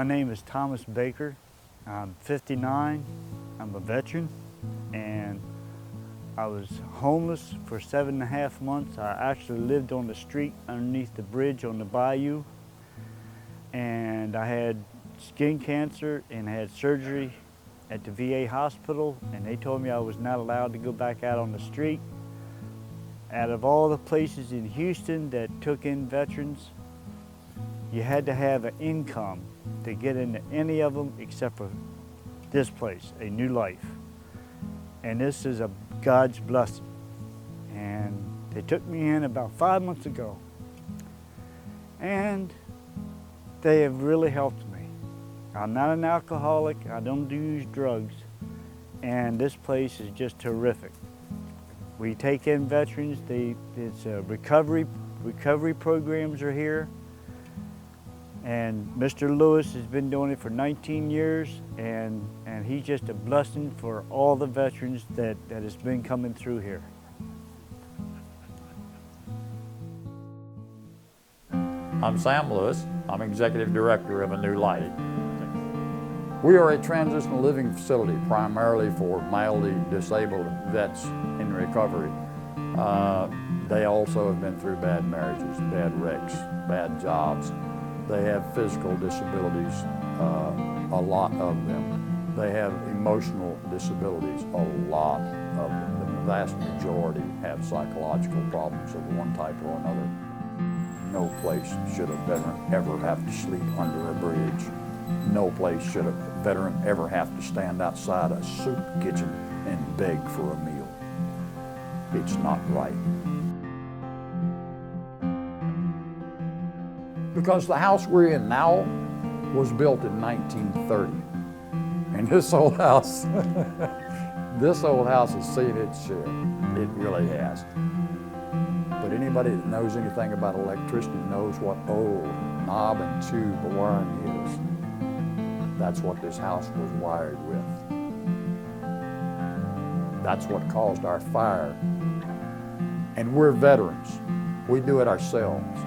My name is Thomas Baker. I'm 59. I'm a veteran, and I was homeless for 7.5 months. I actually lived on the street underneath the bridge on the bayou, and I had skin cancer and had surgery at the VA hospital, and they told me I was not allowed to go back out on the street. Out of all the places in Houston that took in veterans, you had to have an income to get into any of them except for this place, A New Life. And this is a God's blessing. And they took me in about 5 months ago. And they have really helped me. I'm not an alcoholic, I don't use drugs, and this place is just terrific. We take in veterans, it's recovery programs are here. And Mr. Lewis has been doing it for 19 years, and he's just a blessing for all the veterans that has been coming through here. I'm Sam Lewis. I'm Executive Director of A New Light. We are a transitional living facility primarily for mildly disabled vets in recovery. They also have been through bad marriages, bad wrecks, bad jobs. They have physical disabilities, a lot of them. They have emotional disabilities, a lot of them. The vast majority have psychological problems of one type or another. No place should a veteran ever have to sleep under a bridge. No place should a veteran ever have to stand outside a soup kitchen and beg for a meal. It's not right. Because the house we're in now was built in 1930. And this old house, this old house has seen its share. It really has. But anybody that knows anything about electricity knows what old knob and tube wiring is. That's what this house was wired with. That's what caused our fire. And we're veterans. We do it ourselves.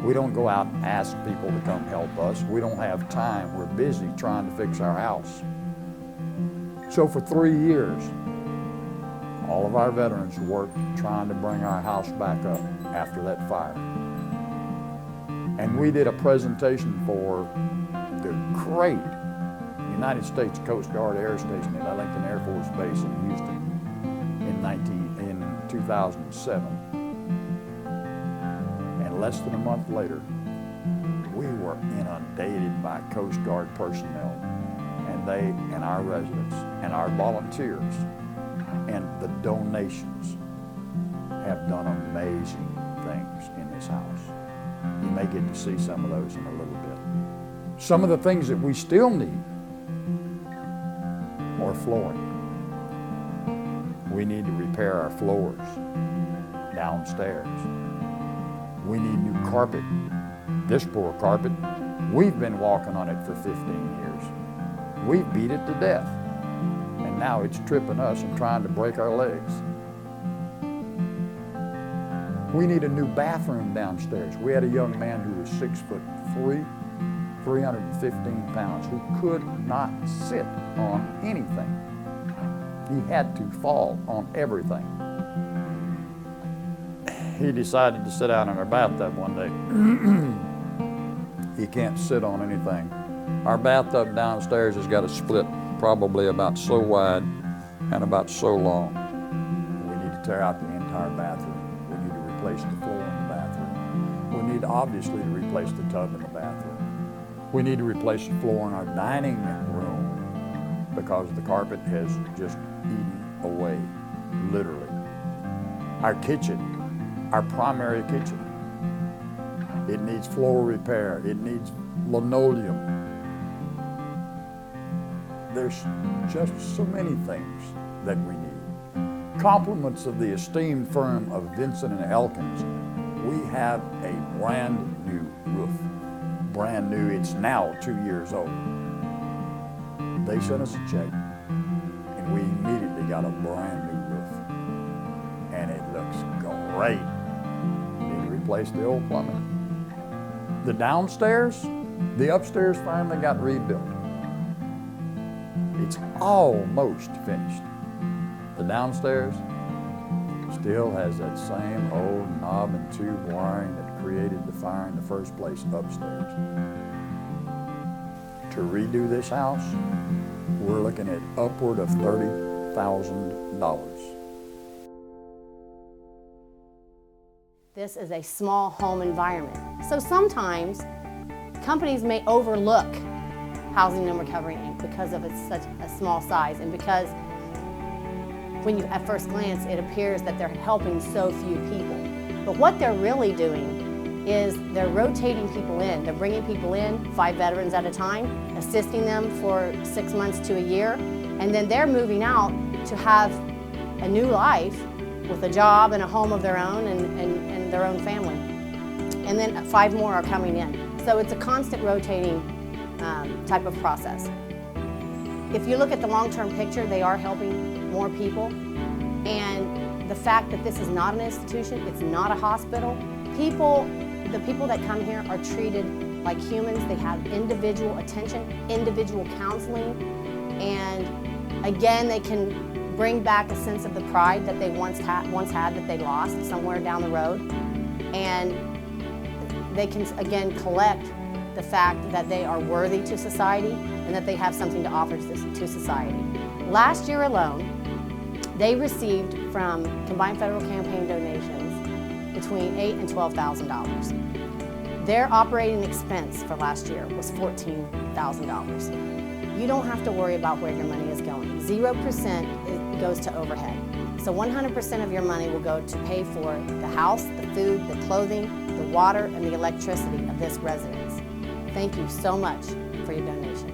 We don't go out and ask people to come help us. We don't have time. We're busy trying to fix our house. So for 3 years, all of our veterans worked trying to bring our house back up after that fire. And we did a presentation for the great United States Coast Guard Air Station at Ellington Air Force Base in Houston in 2007. And less than a month later, we were inundated by Coast Guard personnel, and they and our residents and our volunteers and the donations have done amazing things in this house. You may get to see some of those in a little bit. Some of the things that we still need are flooring. We need to repair our floors downstairs. We need new carpet. This poor carpet, we've been walking on it for 15 years. We've beat it to death. And now it's tripping us and trying to break our legs. We need a new bathroom downstairs. We had a young man who was 6'3", 315 pounds, who could not sit on anything. He had to fall on everything. He decided to sit out in our bathtub one day. He can't sit on anything. Our bathtub downstairs has got a split probably about so wide and about so long. We need to tear out the entire bathroom. We need to replace the floor in the bathroom. We need obviously to replace the tub in the bathroom. We need to replace the floor in our dining room because the carpet has just eaten away, literally. Our kitchen, our primary kitchen, it needs floor repair. It needs linoleum. There's just so many things that we need. Compliments of the esteemed firm of Vincent and Elkins, we have a brand new roof. Brand new, it's now 2 years old. They sent us a check and we immediately got a brand new roof. And it looks great. We need to replace the old plumbing. The downstairs, The upstairs finally got rebuilt. It's almost finished. The downstairs still has that same old knob and tube wiring that created the fire in the first place upstairs. To redo this house, we're looking at upward of $30,000. This is a small home environment. So sometimes companies may overlook Housing and Recovery Inc. because of its such a small size, and because when you at first glance it appears that they're helping so few people. But what they're really doing is they're rotating people in. They're bringing people in, 5 veterans at a time, assisting them for 6 months to a year, and then they're moving out to have a new life with a job and a home of their own and their own family. And then 5 more are coming in. So it's a constant rotating type of process. If you look at the long-term picture, they are helping more people. And the fact that this is not an institution, it's not a hospital, the people that come here are treated like humans. They have individual attention, individual counseling, and again, they can bring back a sense of the pride that they once had that they lost somewhere down the road. And they can, again, collect the fact that they are worthy to society and that they have something to offer to society. Last year alone, they received from combined federal campaign donations between $8,000 and $12,000. Their operating expense for last year was $14,000. You don't have to worry about where your money is going. 0% goes to overhead. So 100% of your money will go to pay for the house, the food, the clothing, the water, and the electricity of this residence. Thank you so much for your donation.